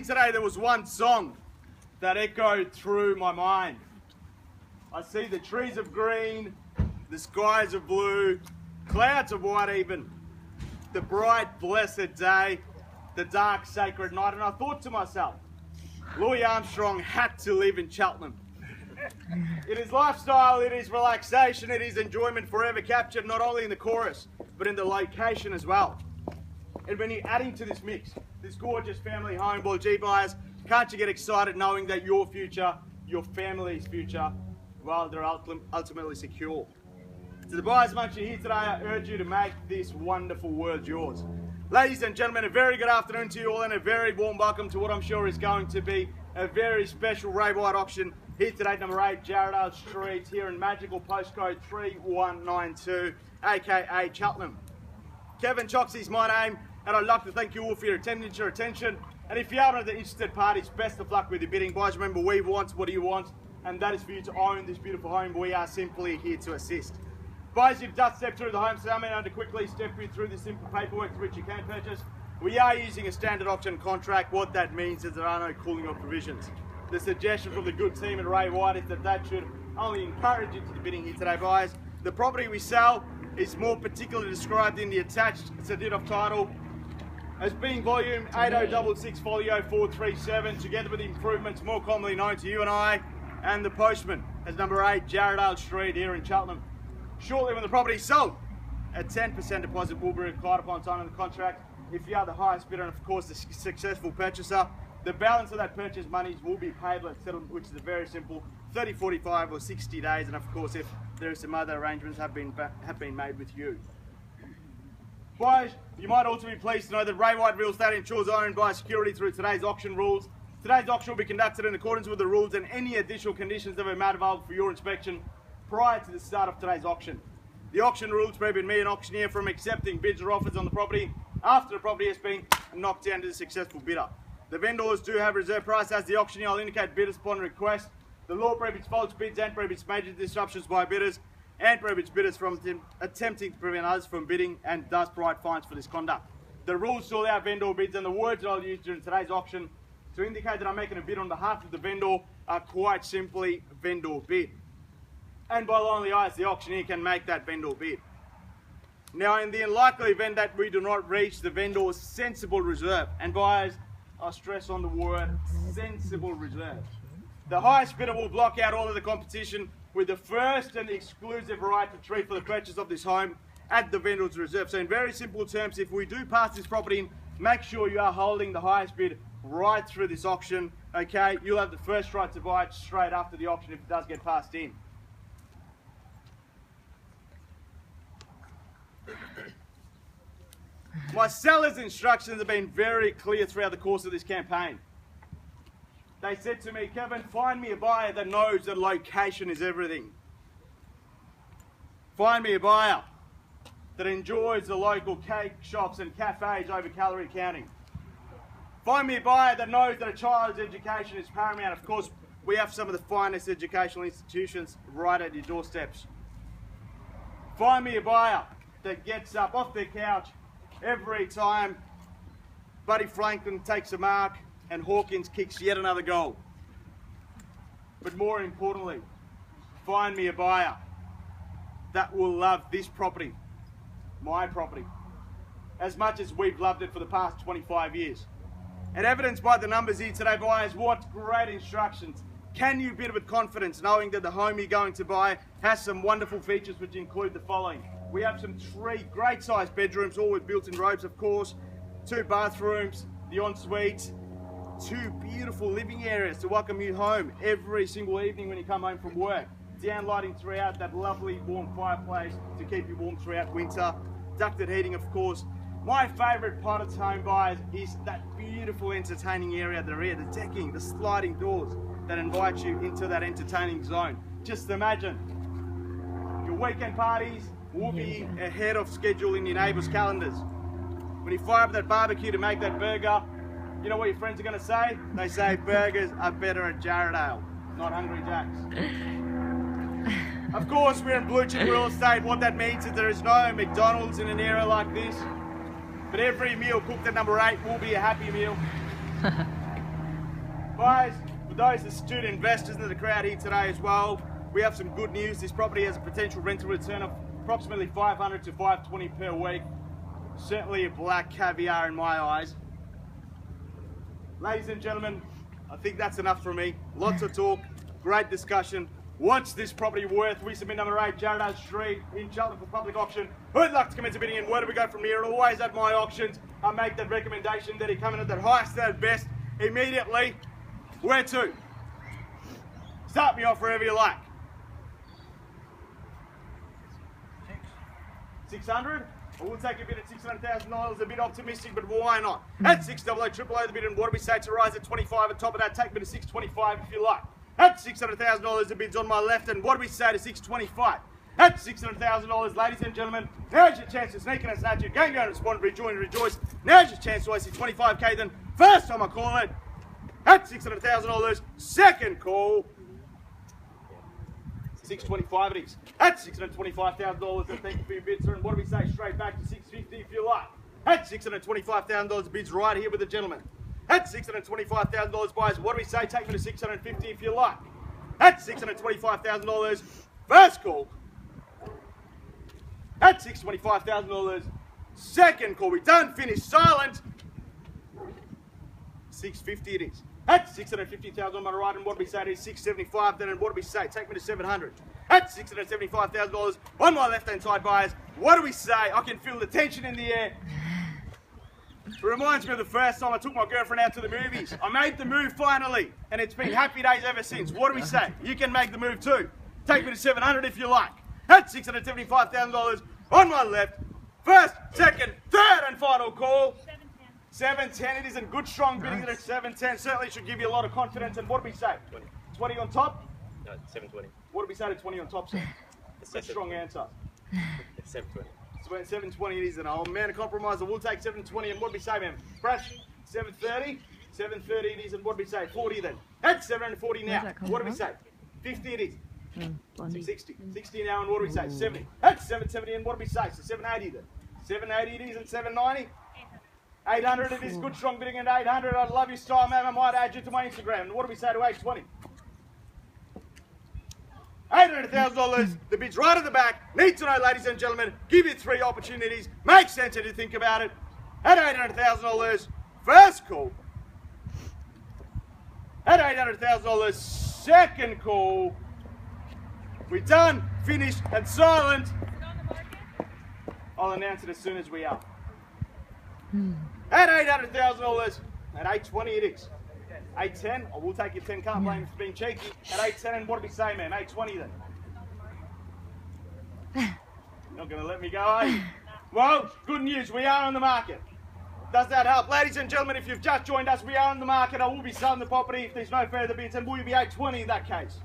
today, there was one song that echoed through my mind. I see the trees of green, the skies of blue, clouds of white even, the bright, blessed day, the dark, sacred night, and I thought to myself, Louis Armstrong had to live in Cheltenham. It is lifestyle, it is relaxation, it is enjoyment forever captured not only in the chorus, but in the location as well. And when you're adding to this mix, this gorgeous family home, boy, G buyers, can't you get excited knowing that your future, your family's future, well, they're ultimately secure. To the buyers amongst you here today, I urge you to make this wonderful world yours. Ladies and gentlemen, a very good afternoon to you all and a very warm welcome to what I'm sure is going to be a very special Ray White auction here today, number 8, Jarrahdale Street, here in magical postcode 3192, aka Cheltenham. Kevin Chokshi is my name, and I'd like to thank you all for your attendance, your attention. And if you are one of the interested parties, best of luck with your bidding. Guys, remember, we want what do you want, and that is for you to own this beautiful home. We are simply here to assist. Guys, you've just stepped through the home, so I'm going to quickly step you through the simple paperwork which you can purchase. We are using a standard auction contract. What that means is there are no cooling off provisions. The suggestion from the good team at Ray White is that should only encourage you to the bidding here today, guys. The property we sell is more particularly described in the attached certificate of title as being volume 8066 folio 437, together with the improvements more commonly known to you and I, and the postman as number 8, Jarrahdale Street here in Cheltenham. Shortly when the property is sold, a 10% deposit will be required upon signing the contract. If you are the highest bidder and of course the successful purchaser, the balance of that purchase monies will be payable at settlement, which is a very simple 30, 45 or 60 days, and of course if there are some other arrangements have been made with you. Buyers, you might also be pleased to know that Ray White Real Estate ensures owned by security through today's auction rules. Today's auction will be conducted in accordance with the rules and any additional conditions that were made available for your inspection prior to the start of today's auction. The auction rules prohibit me, an auctioneer, from accepting bids or offers on the property after the property has been knocked down to the successful bidder. The vendors do have a reserve price as the auctioneer will indicate bidders upon request. The law prohibits false bids and prohibits major disruptions by bidders and prohibits bidders from attempting to prevent others from bidding and does provide fines for this conduct. The rules to allow vendor bids and the words that I'll use during today's auction to indicate that I'm making a bid on behalf of the vendor are quite simply vendor bid. And by law only I as the auctioneer can make that vendor bid. Now in the unlikely event that we do not reach the vendor's sensible reserve, and buyers, I stress on the word sensible reserve, the highest bidder will block out all of the competition with the first and exclusive right to treat for the purchase of this home at the vendor's reserve. So in very simple terms, if we do pass this property in, make sure you are holding the highest bid right through this auction, okay? You'll have the first right to buy it straight after the auction if it does get passed in. My seller's instructions have been very clear throughout the course of this campaign. They said to me, Kevin, find me a buyer that knows that location is everything. Find me a buyer that enjoys the local cake shops and cafes over calorie counting. Find me a buyer that knows that a child's education is paramount. Of course, we have some of the finest educational institutions right at your doorsteps. Find me a buyer that gets up off their couch every time Buddy Franklin takes a mark and Hawkins kicks yet another goal. But more importantly, find me a buyer that will love this property, my property, as much as we've loved it for the past 25 years. And evidenced by the numbers here today, buyers, what great instructions. Can you bid with confidence knowing that the home you're going to buy has some wonderful features which include the following? We have some 3 great sized bedrooms, all with built-in robes of course, 2 bathrooms, the ensuite, 2 beautiful living areas to welcome you home every single evening when you come home from work. Down lighting throughout, that lovely warm fireplace to keep you warm throughout winter. Ducted heating of course. My favourite part of home, buyers, is that beautiful entertaining area at the rear, the decking, the sliding doors that invite you into that entertaining zone. Just imagine your weekend parties will be ahead of schedule in your neighbours' calendars. When you fire up that barbecue to make that burger, you know what your friends are going to say? They say burgers are better at Jarrahdale, not Hungry Jack's. Of course, we're in blue chip real estate. What that means is there is no McDonald's in an area like this. But every meal cooked at number 8 will be a happy meal. Guys, for those astute investors in the crowd here today as well, we have some good news. This property has a potential rental return of approximately $500 to $520 per week. Certainly a black caviar in my eyes. Ladies and gentlemen, I think that's enough for me. Lots of talk, great discussion. What's this property worth? We submit number 8, Jarrahdale Street in Cheltenham for public auction. Who'd like to commence a bidding and where do we go from here? And always at my auctions, I make that recommendation that he come in at that highest, that best, immediately. Where to? Start me off wherever you like. 600? Well, we'll take a bid at $600,000, a bit optimistic, but why not? At 600, the bid, and what do we say to rise at 25? On top of that, take me to 625 if you like. At $600,000, the bid's on my left, and what do we say to 625? At $600,000, ladies and gentlemen, now's your chance to sneak in and snatch it. Go and respond, rejoin and rejoice. Now's your chance to waste your 25K then. First time I call it. At $600,000, second call. 625 it is. At $625,000, and thank you for your bid, sir. And what do we say straight back to 650 if you like? At $625,000, the bid's right here with the gentleman. At $625,000, buyers, what do we say? Take me to $650 if you like. At $625,000, first call. At $625,000, second call. We done, finished, silent. 650 it is. At $650,000 on my right, and what do we say? It is 675. Then, and what do we say? Take me to 700. At $675,000 on my left-hand side, buyers. What do we say? I can feel the tension in the air. It reminds me of the first time I took my girlfriend out to the movies. I made the move finally, and it's been happy days ever since. What do we say? You can make the move too. Take me to 700 if you like. At $675,000 on my left. First, second, third, and final call. 710, it is a good strong bidding at 710. Certainly should give you a lot of confidence. And what do we say? 20. 20 on top? No, 720. What do we say to 20 on top, sir? That's a strong answer. 720. 720 it is, and oh man, a compromiser. We'll take 720, and what do we say, man? Brash, 730? 730 it is, and what do we say? 40 then. At 740 now. What do we say? 50 it is. 60. 60 now, and what do we say? 70. At 770, and what do we say? So 780 then. 780 it is, and 790? 800 it is, good strong bidding at 800. I love your style, man. I might add you to my Instagram. And what do we say to 820? $800,000, the bid's right at the back. Need to know, ladies and gentlemen, give you 3 opportunities. Make sense if you think about it. At $800,000, first call. At $800,000, second call. We're done, finished, and silent. I'll announce it as soon as we are. At $800,000, at 820 it is. 810, I will take your 10, can't blame you for being cheeky. At 810, and what do we say, man? 820 then. Not going to let me go, are you? Well, good news, we are on the market. Does that help? Ladies and gentlemen, if you've just joined us, we are on the market. I will be selling the property if there's no further bids, and will you be 820 in that case?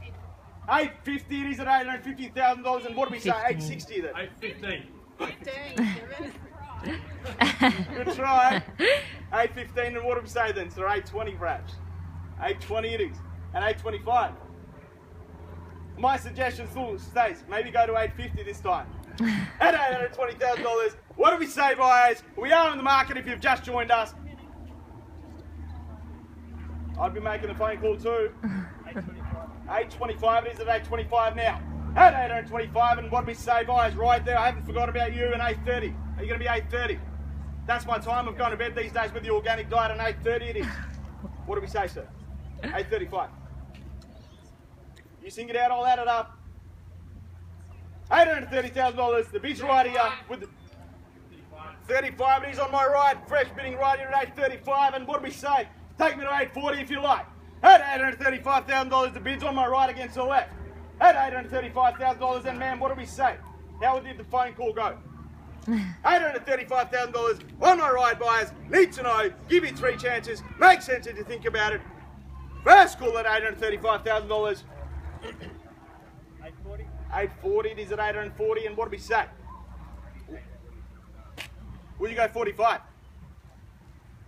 850 it is at $850,000, and what do we say? 860 then. 815. Good try. 815, and what do we say then? So 820 perhaps. 820 it is. And 825. My suggestion still stays. Maybe go to 850 this time. At $820,000. What do we say, buyers? We are on the market if you've just joined us. I'd be making a phone call too. 825 it is at 825 now. At 825, and what do we say, buyers? Right there, I haven't forgot about you, and 830. Are you going to be 830? That's my time of going to bed these days with the organic diet, and 830 it is. What do we say, sir? 835. You sing it out, I'll add it up. $830,000, the bid's right here with the 35 it is on my right, fresh bidding right here at 835, and what do we say? Take me to 840 if you like. At $835,000, the bid's on my right against the left. At $835,000, and man, what do we say? How did the phone call go? $835,000 on my right, buyers. Need to know, give you 3 chances, make sense if you think about it. First call at $835,000. 840? 840, it is at 840, and what do we say? Will you go 45?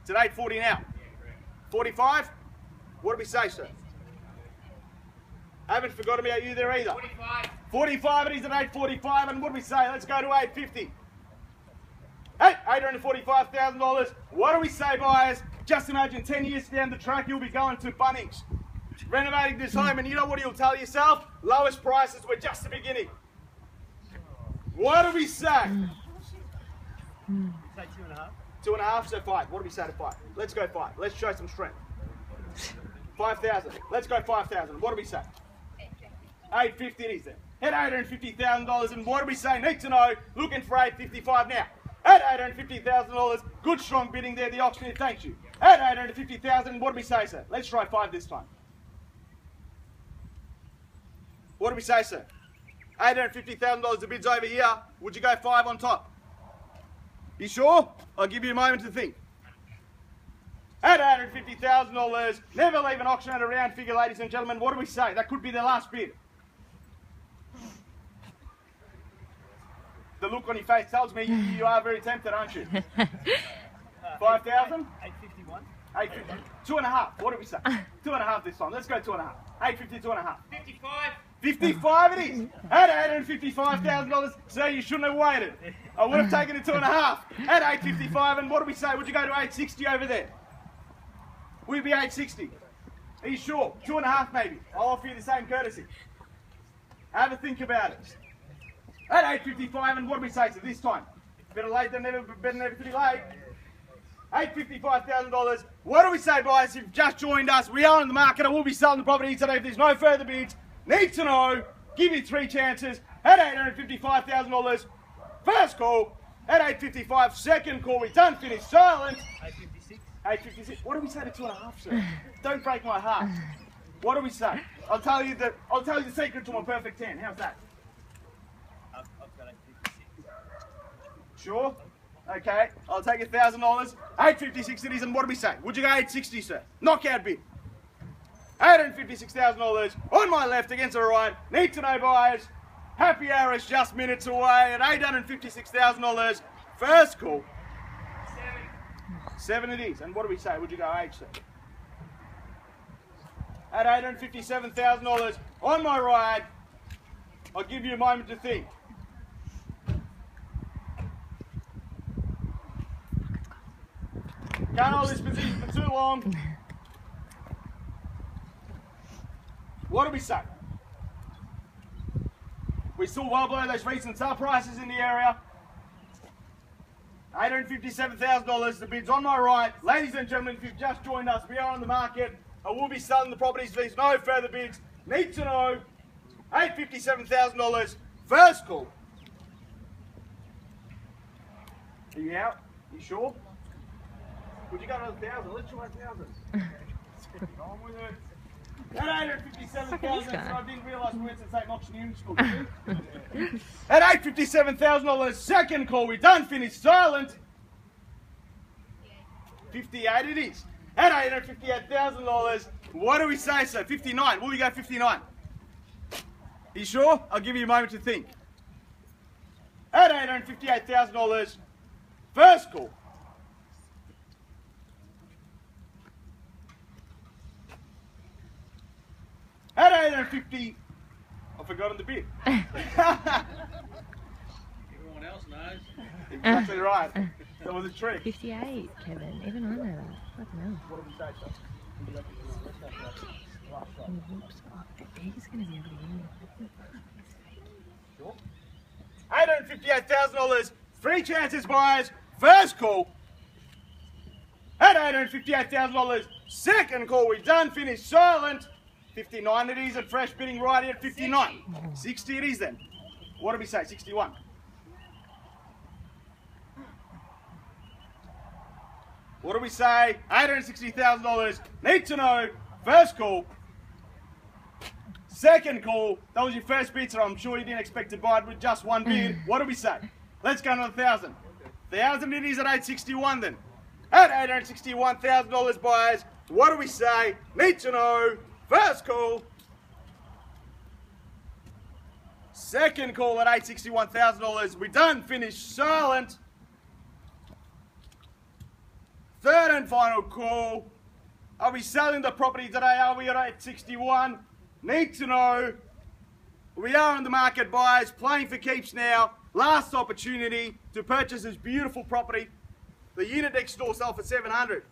It's at 840 now. 45? What do we say, sir? I haven't forgotten about you there either. 45. 45 it is at 845, and what do we say? Let's go to 850. Hey, $845,000. What do we say, buyers? Just imagine 10 years down the track, you'll be going to Bunnings, renovating this home, and you know what you'll tell yourself? Lowest prices were just the beginning. What do we say? Say 2.5. 2.5, so 5. What do we say to 5? Let's go 5. Let's show some strength. 5,000. Let's go 5,000. What do we say? 850 it is then. At $850,000, and what do we say? Need to know. Looking for 855 now. At $850,000, good strong bidding there. The auctioneer thanks you. At 850,000, what do we say, sir? Let's try 5 this time. What do we say, sir? $850,000. The bid's over here. Would you go 5 on top? You sure? I'll give you a moment to think. At $850,000, never leave an auction at a round figure, ladies and gentlemen. What do we say? That could be the last bid. The look on your face tells me you are very tempted, aren't you? 5,000? 851. 850. 2.5. What do we say? 2.5 this time. Let's go 2.5. 850, 2.5. 55. 55 it is. At $855,000, so you shouldn't have waited. I would have taken it 2.5. At 855, and what do we say? Would you go to 860 over there? We'd be 860. Are you sure? 2.5 maybe. I'll offer you the same courtesy. Have a think about it. At 855, and what do we say to this time? Better late than never, better never to be late. $855,000. What do we say, buyers? If you've just joined us, we are on the market. I will be selling the property today if there's no further bids. Need to know. Give you 3 chances. At $855,000. First call. At 855. Second call. We done finished. Silent. 856. 856. What do we say to 2.5, sir? Don't break my heart. What do we say? I'll tell you the secret to my perfect 10. How's that? I've got 856. Sure? Okay, I'll take $1,000. 856 it is, and what do we say? Would you go 860, sir? Knockout bid. $856,000 on my left against the right. Need to know buyers. Happy hour is just minutes away at $856,000. First call. 7 it is, and what do we say? Would you go 8, sir? At $857,000 on my right. I'll give you a moment to think. Can't hold this position for too long. What do we say? We're still well below those recent sale prices in the area. $857,000, the bid's on my right. Ladies and gentlemen, if you've just joined us, we are on the market. I will be selling the properties. There's no further bids. Need to know. $857,000, first call. Are you out? You sure? Would you go another 1,000? Let's try 1,000. On with it. At $857,000, I didn't realise we went to the same auctioneering school, did we? At $857,000, second call. We done finished. Silent. 58 it is. At $858,000, what do we say, sir? 59. Will we go 59? Are you sure? I'll give you a moment to think. At $858,000, first call. At 850, I've forgotten the bid. Everyone else knows. Exactly right. That was a trick. 58, Kevin. Even I know that. Fucking hell. What did we say, sir? Whoops. Oh, he's going to be able to win. Sure. $858,000, 3 chances, buyers. First call. At $858,000, second call. We've done finished. Silent. 59 it is, and fresh bidding right here at 59. 60 it is then. What do we say? 61. What do we say? $860,000. Need to know. First call. Second call. That was your first bid, so I'm sure you didn't expect to buy it with just one bid. What do we say? Let's go another 1,000. 1,000 it is at 861 then. At $861,000, buyers. What do we say? Need to know. First call. Second call at $861,000. We done finished. Silent. Third and final call. Are we selling the property today? Are we at 861? Need to know. We are on the market, buyers, playing for keeps now. Last opportunity to purchase this beautiful property. The unit next door sold for $700.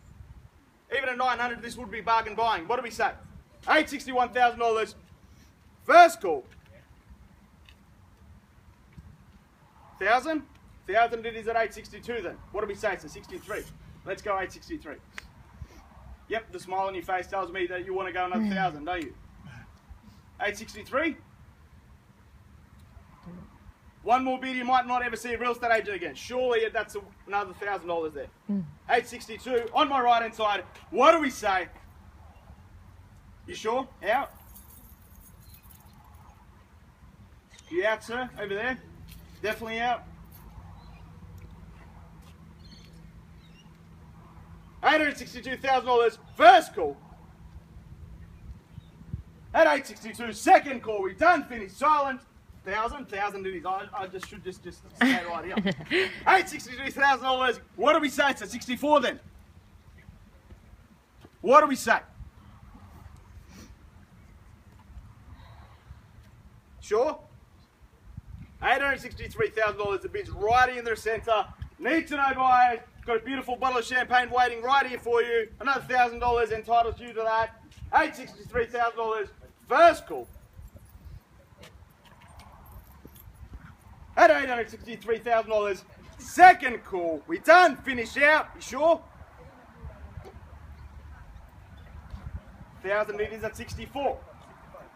Even at 900, this would be bargain buying. What do we say? $861,000. First call. 1,000? 1,000 it is at 862 then. What do we say? It's a 63. Let's go 863. Yep, the smile on your face tells me that you want to go another 1,000, don't you? 863. One more bid, you might not ever see a real estate agent again. Surely that's another $1,000 there. 862 on my right hand side. What do we say? You sure? Out? You out, sir? Over there? Definitely out. $862,000. First call. At 862, second call. We done, finished, silent. 1,000 it is. I should just stay right here. $862,000. What do we say? It's a 64 then. What do we say? Sure? $863,000. The bid's right in the centre. Need to know buyers. Got a beautiful bottle of champagne waiting right here for you. Another $1,000 entitles you to that. $863,000. First call. At $863,000. Second call. We done. Finish out. You sure? 1,000 it is at 64.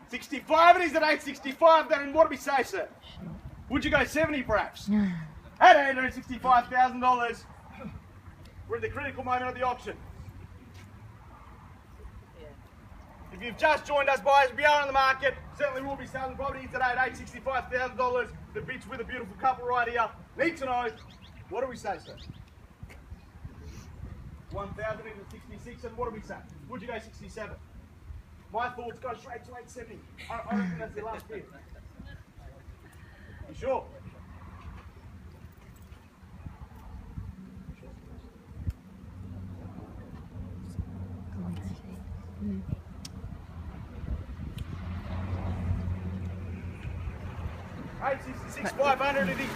65 it is at 865. Then what do we say, sir? Would you go 70 perhaps? At $865,000. We're at the critical moment of the auction. If you've just joined us, buyers, we are on the market. Certainly will be selling property today at $865,000. The bid's with a beautiful couple right here. Need to know, what do we say, sir? 1,000 into 66, and what do we say? Would you go 67? My thoughts go straight to 870. I reckon that's the last bid. You sure? $866,500 it is.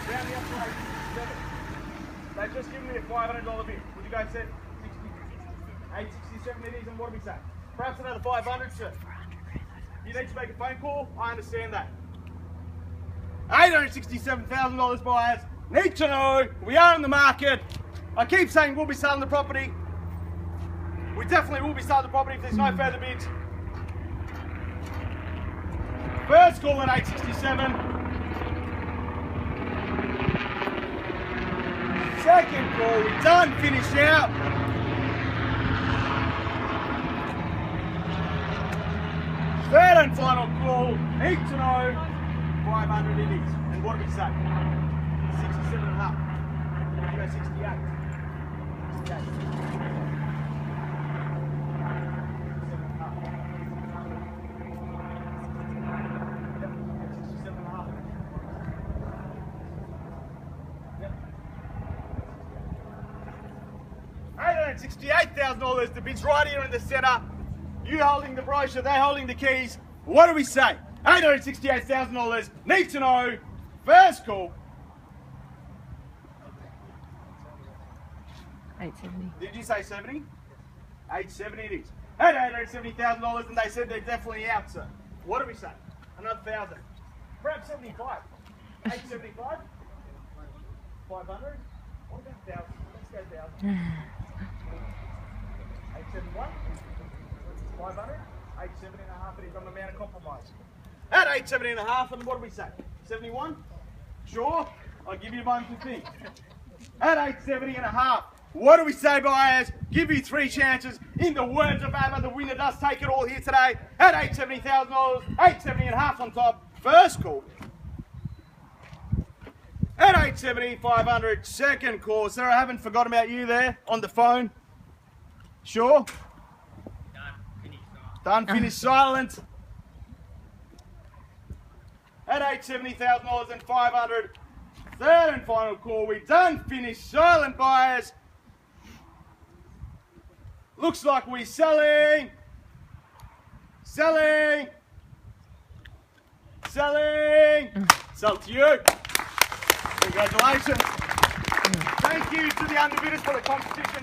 Rounding up to 867. They've just given me a $500 bid. Would you go set 867 it is, and what do we say? Perhaps another 500, sir. You need to make a phone call. I understand that. $867,000 buyers. Need to know. We are in the market. I keep saying we'll be selling the property. We definitely will be selling the property if there's no further bids. First call at 867. Second call, we done, finish out. Third and final call, need to know, 500 it is. And what do we say? 67 and a half. You go 68. 68. $868,000. The bid's right here in the centre. You holding the brochure, they holding the keys. What do we say? $868,000. Need to know. First call. 870. Did you say 70? 870 it is. At $870,000, and they said they're definitely out, sir. What do we say? Another 1,000. Perhaps 75. 875. 500. What about 1,000? Let's go 1,000. 871, 500, 870 and a half it is on the amount of compromise. At 870 and a half, and what do we say? 71? Sure? I'll give you one to think. At 870 and a half, what do we say, buyers? Give you 3 chances. In the words of Abba, the winner does take it all here today. At $870,000, 870 and a half on top. First call. At 870, 500, second call. Sir, I haven't forgotten about you there on the phone. Sure? Done, finished, silent. At $870,000 and 500. Third and final call. We done, finished, silent, buyers. Looks like we're selling. Selling. Selling. Sell to you. Congratulations. Thank you to the underbidders for the competition.